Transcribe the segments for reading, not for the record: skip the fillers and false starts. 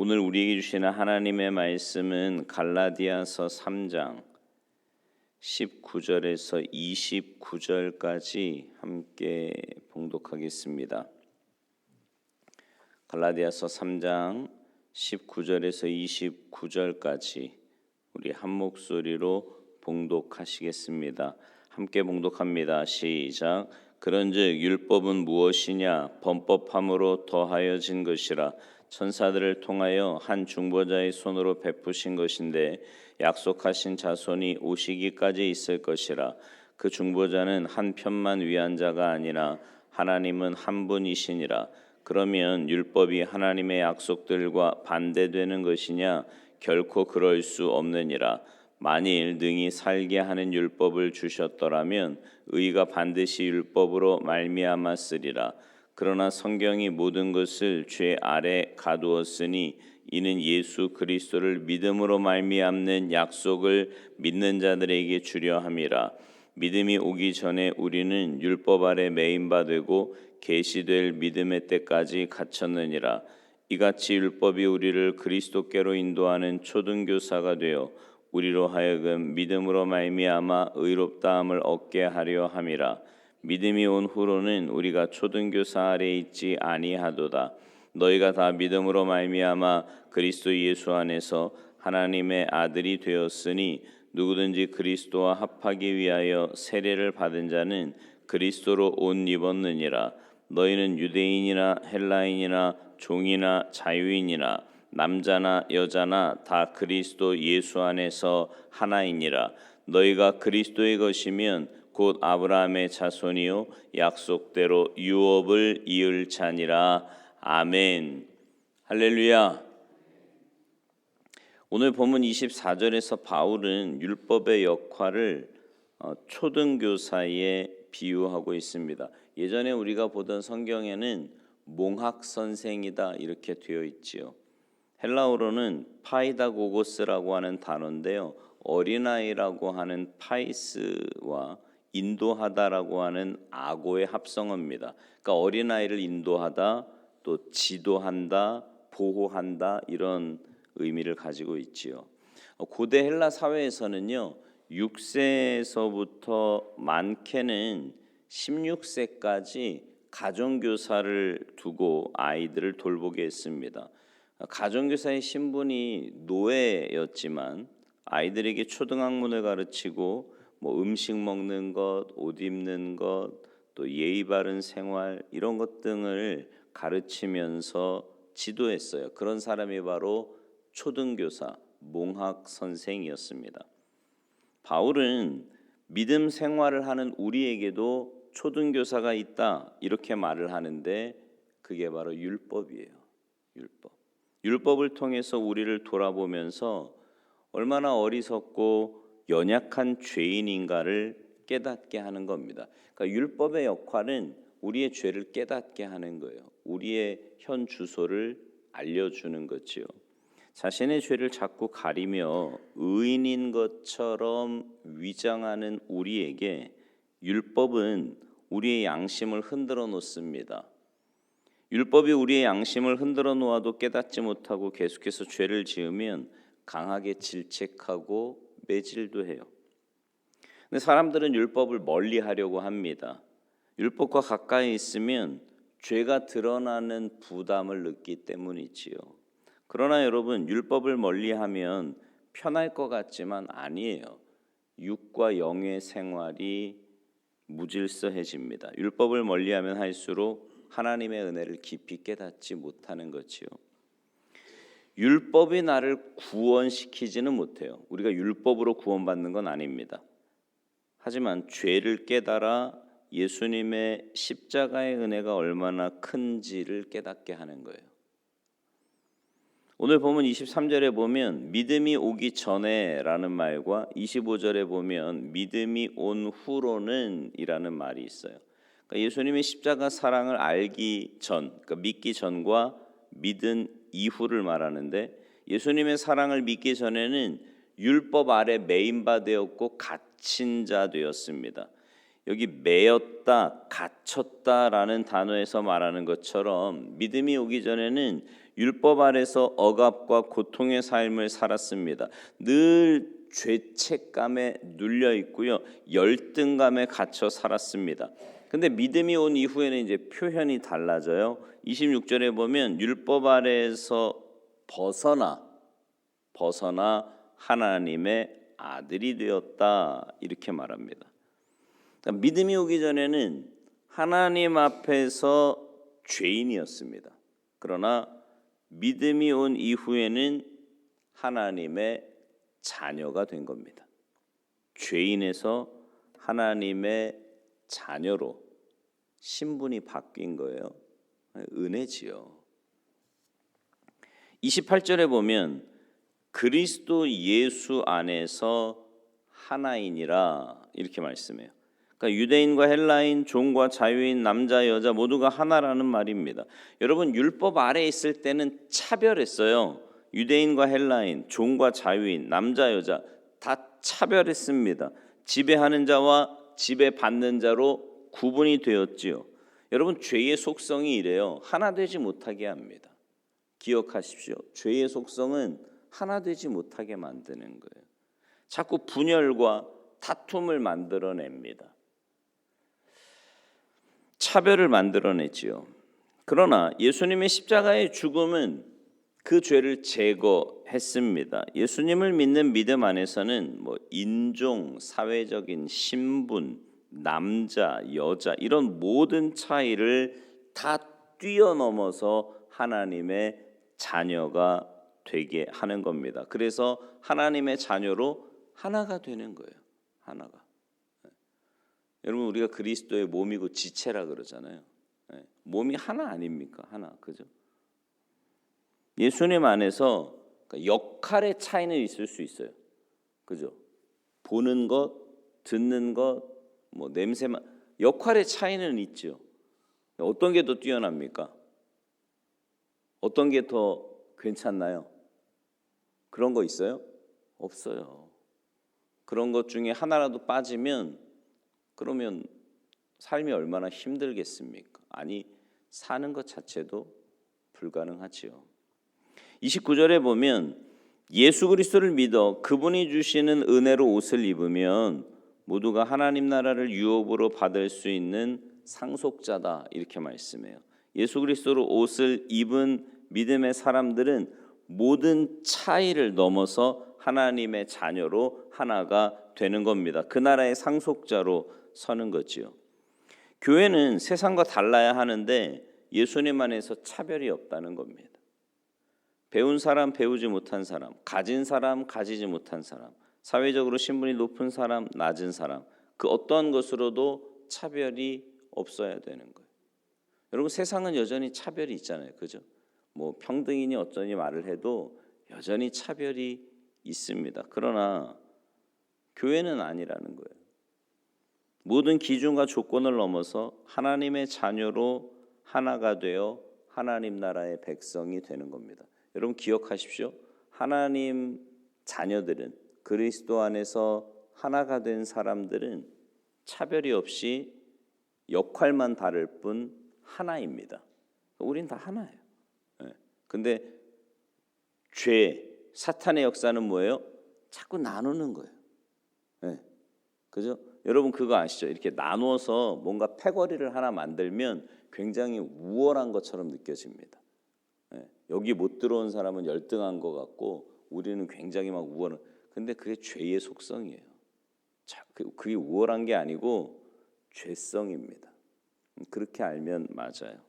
오늘 우리에게 주시는 하나님의 말씀은 갈라디아서 3장 19절에서 29절까지 함께 봉독하겠습니다. 갈라디아서 3장 19절에서 29절까지 우리 한 목소리로 봉독하시겠습니다. 함께 봉독합니다. 시작. 그런즉 율법은 무엇이냐? 범법함으로 더하여진 것이라. 천사들을 통하여 한 중보자의 손으로 베푸신 것인데 약속하신 자손이 오시기까지 있을 것이라. 그 중보자는 한 편만 위한 자가 아니라 하나님은 한 분이시니라. 그러면 율법이 하나님의 약속들과 반대되는 것이냐? 결코 그럴 수 없느니라. 만일 능히 살게 하는 율법을 주셨더라면 의가 반드시 율법으로 말미암았으리라. 그러나 성경이 모든 것을 죄 아래 가두었으니 이는 예수 그리스도를 믿음으로 말미암는 약속을 믿는 자들에게 주려 함이라. 믿음이 오기 전에 우리는 율법 아래 매인 바 되고 계시될 믿음의 때까지 갇혔느니라. 이같이 율법이 우리를 그리스도께로 인도하는 초등교사가 되어 우리로 하여금 믿음으로 말미암아 의롭다함을 얻게 하려 함이라. 믿음이 온 후로는 우리가 초등교사 아래 있지 아니하도다. 너희가 다 믿음으로 말미암아 그리스도 예수 안에서 하나님의 아들이 되었으니 누구든지 그리스도와 합하기 위하여 세례를 받은 자는 그리스도로 옷 입었느니라. 너희는 유대인이나 헬라인이나 종이나 자유인이나 남자나 여자나 다 그리스도 예수 안에서 하나이니라. 너희가 그리스도의 것이면 곧 아브라함의 자손이요 약속대로 유업을 이을 자니라. 아멘. 할렐루야. 오늘 본문 24절에서 바울은 율법의 역할을 초등교사에 비유하고 있습니다. 예전에 우리가 보던 성경에는 몽학 선생이다 이렇게 되어 있지요. 헬라어로는 파이다고고스라고 하는 단어인데요. 어린아이라고 하는 파이스와 인도하다라고 하는 아고의 합성어입니다. 그러니까 어린아이를 인도하다, 또 지도한다, 보호한다 이런 의미를 가지고 있지요. 고대 헬라 사회에서는요. 6세에서부터 많게는 16세까지 가정교사를 두고 아이들을 돌보게 했습니다. 가정교사의 신분이 노예였지만 아이들에게 초등학문을 가르치고 음식 먹는 것, 옷 입는 것, 또 예의 바른 생활 이런 것 등을 가르치면서 지도했어요. 그런 사람이 바로 초등교사, 몽학 선생이었습니다. 바울은 믿음 생활을 하는 우리에게도 초등교사가 있다 이렇게 말을 하는데 그게 바로 율법이에요. 율법을 통해서 우리를 돌아보면서 얼마나 어리석고 연약한 죄인인가를 깨닫게 하는 겁니다. 그러니까 율법의 역할은 우리의 죄를 깨닫게 하는 거예요. 우리의 현 주소를 알려주는 거지요. 자신의 죄를 자꾸 가리며 의인인 것처럼 위장하는 우리에게 율법은 우리의 양심을 흔들어 놓습니다. 율법이 우리의 양심을 흔들어 놓아도 깨닫지 못하고 계속해서 죄를 지으면 강하게 질책하고 매질도 해요. 근데 사람들은 율법을 멀리 하려고 합니다. 율법과 가까이 있으면 죄가 드러나는 부담을 느끼기 때문이지요. 그러나 여러분, 율법을 멀리하면 편할 것 같지만 아니에요. 육과 영의 생활이 무질서해집니다. 율법을 멀리하면 할수록 하나님의 은혜를 깊이 깨닫지 못하는 거지요. 율법이 나를 구원시키지는 못해요. 우리가 율법으로 구원받는 건 아닙니다. 하지만 죄를 깨달아 예수님의 십자가의 은혜가 얼마나 큰지를 깨닫게 하는 거예요. 오늘 보면 23절에 보면 믿음이 오기 전에 라는 말과 25절에 보면 믿음이 온 후로는 이라는 말이 있어요. 그러니까 예수님의 십자가 사랑을 알기 전, 그러니까 믿기 전과 믿은 이후를 말하는데 예수님의 사랑을 믿기 전에는 율법 아래 매인 바 되었고 갇힌 자 되었습니다. 여기 매였다, 갇혔다라는 단어에서 말하는 것처럼 믿음이 오기 전에는 율법 아래서 억압과 고통의 삶을 살았습니다. 늘 죄책감에 눌려 있고요. 열등감에 갇혀 살았습니다. 근데 믿음이 온 이후에는 이제 표현이 달라져요. 26절에 보면 율법 아래에서 벗어나 하나님의 아들이 되었다 이렇게 말합니다. 그러니까 믿음이 오기 전에는 하나님 앞에서 죄인이었습니다. 그러나 믿음이 온 이후에는 하나님의 자녀가 된 겁니다. 죄인에서 하나님의 자녀로 신분이 바뀐 거예요. 은혜지요. 28절에 보면 그리스도 예수 안에서 하나이니라 이렇게 말씀해요. 그러니까 유대인과 헬라인, 종과 자유인, 남자, 여자 모두가 하나라는 말입니다. 여러분 율법 아래에 있을 때는 차별했어요. 유대인과 헬라인, 종과 자유인, 남자, 여자 다 차별했습니다. 지배하는 자와 지배받는 자로 구분이 되었지요. 여러분 죄의 속성이 이래요. 하나 되지 못하게 합니다. 기억하십시오. 죄의 속성은 하나 되지 못하게 만드는 거예요. 자꾸 분열과 다툼을 만들어냅니다. 차별을 만들어내지요. 그러나 예수님의 십자가의 죽음은 그 죄를 제거했습니다. 예수님을 믿는 믿음 안에서는 인종, 사회적인 신분, 남자, 여자 이런 모든 차이를 다 뛰어넘어서 하나님의 자녀가 되게 하는 겁니다. 그래서 하나님의 자녀로 하나가 되는 거예요. 하나가. 여러분 우리가 그리스도의 몸이고 지체라 그러잖아요. 몸이 하나 아닙니까? 하나. 그죠? 예수님 안에서 역할의 차이는 있을 수 있어요. 그죠? 보는 것, 듣는 것, 냄새만 역할의 차이는 있죠. 어떤 게 더 뛰어납니까? 어떤 게 더 괜찮나요? 그런 거 있어요? 없어요. 그런 것 중에 하나라도 빠지면 그러면 삶이 얼마나 힘들겠습니까? 아니 사는 것 자체도 불가능하지요. 29절에 보면 예수 그리스도를 믿어 그분이 주시는 은혜로 옷을 입으면 모두가 하나님 나라를 유업으로 받을 수 있는 상속자다 이렇게 말씀해요. 예수 그리스도로 옷을 입은 믿음의 사람들은 모든 차이를 넘어서 하나님의 자녀로 하나가 되는 겁니다. 그 나라의 상속자로 서는 거지요. 교회는 세상과 달라야 하는데 예수님 안에서 차별이 없다는 겁니다. 배운 사람, 배우지 못한 사람, 가진 사람, 가지지 못한 사람, 사회적으로 신분이 높은 사람, 낮은 사람, 그 어떠한 것으로도 차별이 없어야 되는 거예요. 여러분 세상은 여전히 차별이 있잖아요. 그죠? 평등이니 어쩌니 말을 해도 여전히 차별이 있습니다. 그러나 교회는 아니라는 거예요. 모든 기준과 조건을 넘어서 하나님의 자녀로 하나가 되어 하나님 나라의 백성이 되는 겁니다. 여러분 기억하십시오. 하나님 자녀들은 그리스도 안에서 하나가 된 사람들은 차별이 없이 역할만 다를 뿐 하나입니다. 우린 다 하나예요. 근데 죄, 사탄의 역사는 뭐예요? 자꾸 나누는 거예요. 그죠? 여러분 그거 아시죠? 이렇게 나눠서 뭔가 패거리를 하나 만들면 굉장히 우월한 것처럼 느껴집니다. 여기 못 들어온 사람은 열등한 것 같고 우리는 굉장히 막 우월한. 근데 그게 죄의 속성이에요. 그게 우월한 게 아니고 죄성입니다. 그렇게 알면 맞아요.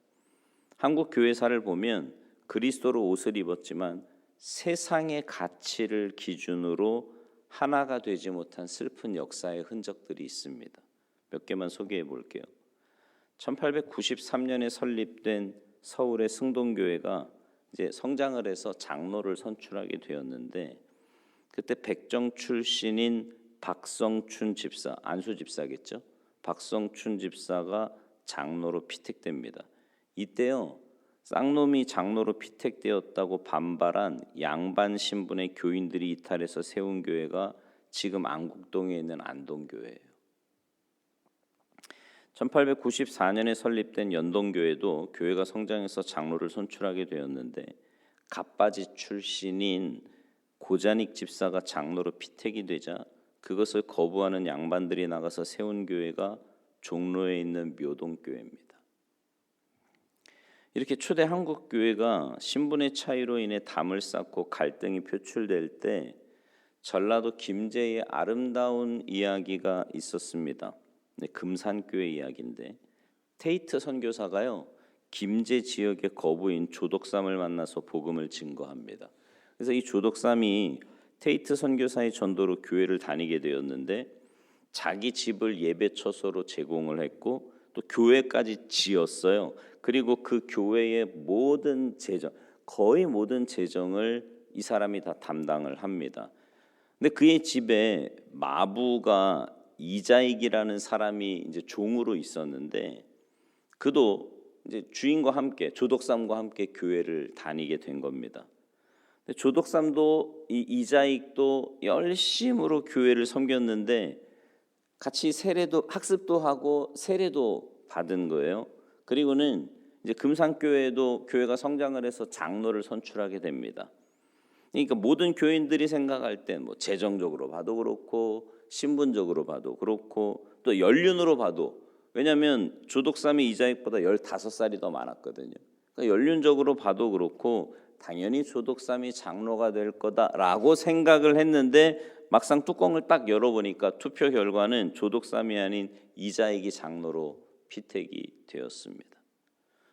한국 교회사를 보면 그리스도로 옷을 입었지만 세상의 가치를 기준으로 하나가 되지 못한 슬픈 역사의 흔적들이 있습니다. 몇 개만 소개해 볼게요. 1893년에 설립된 서울의 승동교회가 이제 성장을 해서 장로를 선출하게 되었는데 그때 백정 출신인 박성춘 집사, 안수 집사겠죠? 박성춘 집사가 장로로 피택됩니다. 이때요. 쌍놈이 장로로 피택되었다고 반발한 양반 신분의 교인들이 이탈해서 세운 교회가 지금 안국동에 있는 안동교회예요. 1894년에 설립된 연동교회도 교회가 성장해서 장로를 선출하게 되었는데 갑바지 출신인 고자닉 집사가 장로로 피택이 되자 그것을 거부하는 양반들이 나가서 세운 교회가 종로에 있는 묘동교회입니다. 이렇게 초대 한국 교회가 신분의 차이로 인해 담을 쌓고 갈등이 표출될 때 전라도 김제의 아름다운 이야기가 있었습니다. 금산교회 이야기인데 테이트 선교사가요 김제 지역의 거부인 조덕삼을 만나서 복음을 증거합니다. 그래서 이 조덕삼이 테이트 선교사의 전도로 교회를 다니게 되었는데 자기 집을 예배 처소로 제공을 했고 또 교회까지 지었어요. 그리고 그 교회의 모든 재정, 거의 모든 재정을 이 사람이 다 담당을 합니다. 근데 그의 집에 마부가 이자익이라는 사람이 이제 종으로 있었는데 그도 이제 주인과 함께 조덕삼과 함께 교회를 다니게 된 겁니다. 근데 조덕삼도 이 이자익도 열심으로 교회를 섬겼는데 같이 세례도 학습도 하고 세례도 받은 거예요. 그리고는 이제 금산교회도 교회가 성장을 해서 장로를 선출하게 됩니다. 그러니까 모든 교인들이 생각할 때 뭐 재정적으로 봐도 그렇고 신분적으로 봐도 그렇고 또 연륜으로 봐도 왜냐하면 조덕삼이 이자익보다 15살이 더 많았거든요. 그러니까 연륜적으로 봐도 그렇고 당연히 조덕삼이 장로가 될 거다라고 생각을 했는데 막상 뚜껑을 딱 열어보니까 투표 결과는 조덕삼이 아닌 이자익이 장로로 피택이 되었습니다.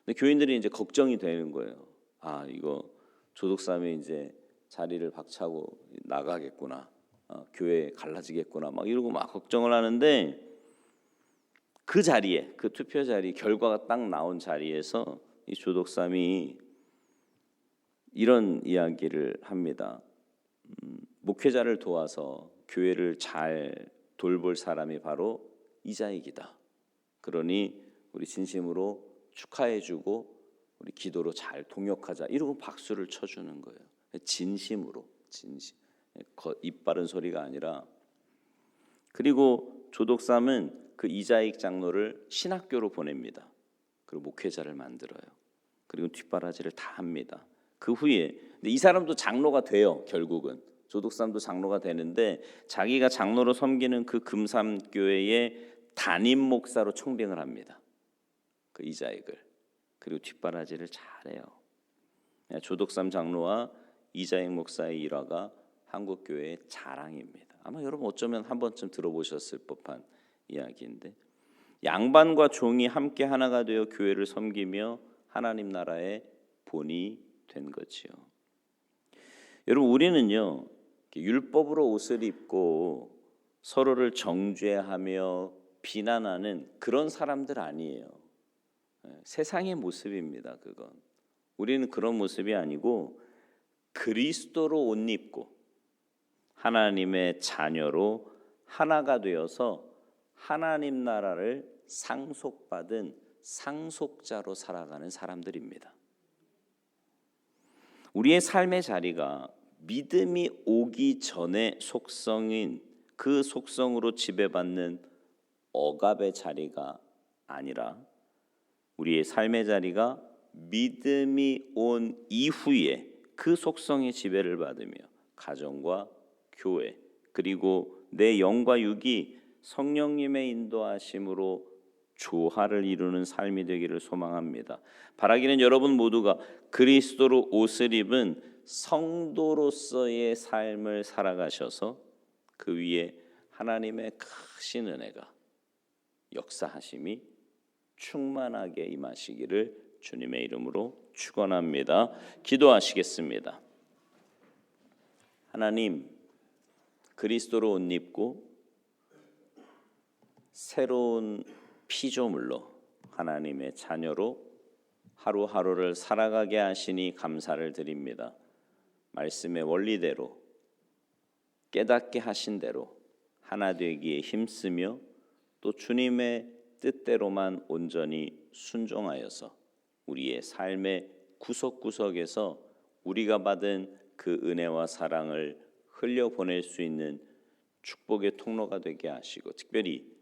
근데 교인들이 이제 걱정이 되는 거예요. 아 이거 조덕삼이 이제 자리를 박차고 나가겠구나, 교회 갈라지겠구나 막 이러고 막 걱정을 하는데 그 자리에 그 투표 자리 결과가 딱 나온 자리에서 이 조덕삼이 이런 이야기를 합니다. 목회자를 도와서 교회를 잘 돌볼 사람이 바로 이자익이다. 그러니 우리 진심으로 축하해주고 우리 기도로 잘 동역하자 이러고 박수를 쳐주는 거예요. 진심으로 진심 입 바른 소리가 아니라. 그리고 조덕삼은 그 이자익 장로를 신학교로 보냅니다. 그리고 목회자를 만들어요. 그리고 뒷바라지를 다 합니다. 그 후에 근데 이 사람도 장로가 돼요. 결국은 조덕삼도 장로가 되는데 자기가 장로로 섬기는 그 금산교회의 담임 목사로 청빙을 합니다. 그 이자익을. 그리고 뒷바라지를 잘해요. 조덕삼 장로와 이자익 목사의 일화가 한국교회의 자랑입니다. 아마 여러분 어쩌면 한 번쯤 들어보셨을 법한 이야기인데 양반과 종이 함께 하나가 되어 교회를 섬기며 하나님 나라의 본이 된 거지요. 여러분 우리는요 율법으로 옷을 입고 서로를 정죄하며 비난하는 그런 사람들 아니에요. 세상의 모습입니다. 그건 우리는 그런 모습이 아니고 그리스도로 옷 입고 하나님의 자녀로 하나가 되어서 하나님 나라를 상속받은 상속자로 살아가는 사람들입니다. 우리의 삶의 자리가 믿음이 오기 전의 속성인 그 속성으로 지배받는 억압의 자리가 아니라 우리의 삶의 자리가 믿음이 온 이후에 그 속성의 지배를 받으며 가정과 교회 그리고 내 영과 육이 성령님의 인도하심으로 조화를 이루는 삶이 되기를 소망합니다. 바라기는 여러분 모두가 그리스도로 옷을 입은 성도로서의 삶을 살아가셔서 그 위에 하나님의 크신 은혜가 역사하심이 충만하게 임하시기를 주님의 이름으로 축원합니다. 기도하시겠습니다. 하나님, 그리스도로 옷 입고 새로운 피조물로 하나님의 자녀로 하루하루를 살아가게 하시니 감사를 드립니다. 말씀의 원리대로 깨닫게 하신 대로 하나 되기에 힘쓰며 또 주님의 뜻대로만 온전히 순종하여서 우리의 삶의 구석구석에서 우리가 받은 그 은혜와 사랑을 흘려보낼 수 있는 축복의 통로가 되게 하시고 특별히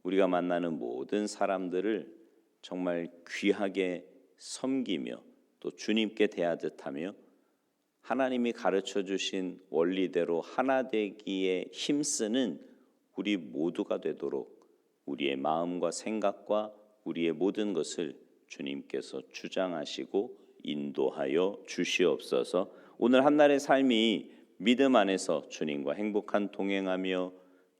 우리가 만나는 모든 사람들을 정말 귀하게 섬기며 또 주님께 대하듯 하며 하나님이 가르쳐 주신 원리대로 하나 되기에 힘쓰는 우리 모두가 되도록 우리의 마음과 생각과 우리의 모든 것을 주님께서 주장하시고 인도하여 주시옵소서. 오늘 한날의 삶이 믿음 안에서 주님과 행복한 동행하며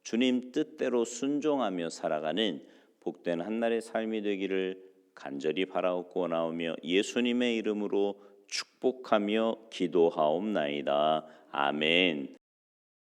주님 뜻대로 순종하며 살아가는 복된 한날의 삶이 되기를 간절히 바라옵고 나오며 예수님의 이름으로 축복하며 기도하옵나이다. 아멘.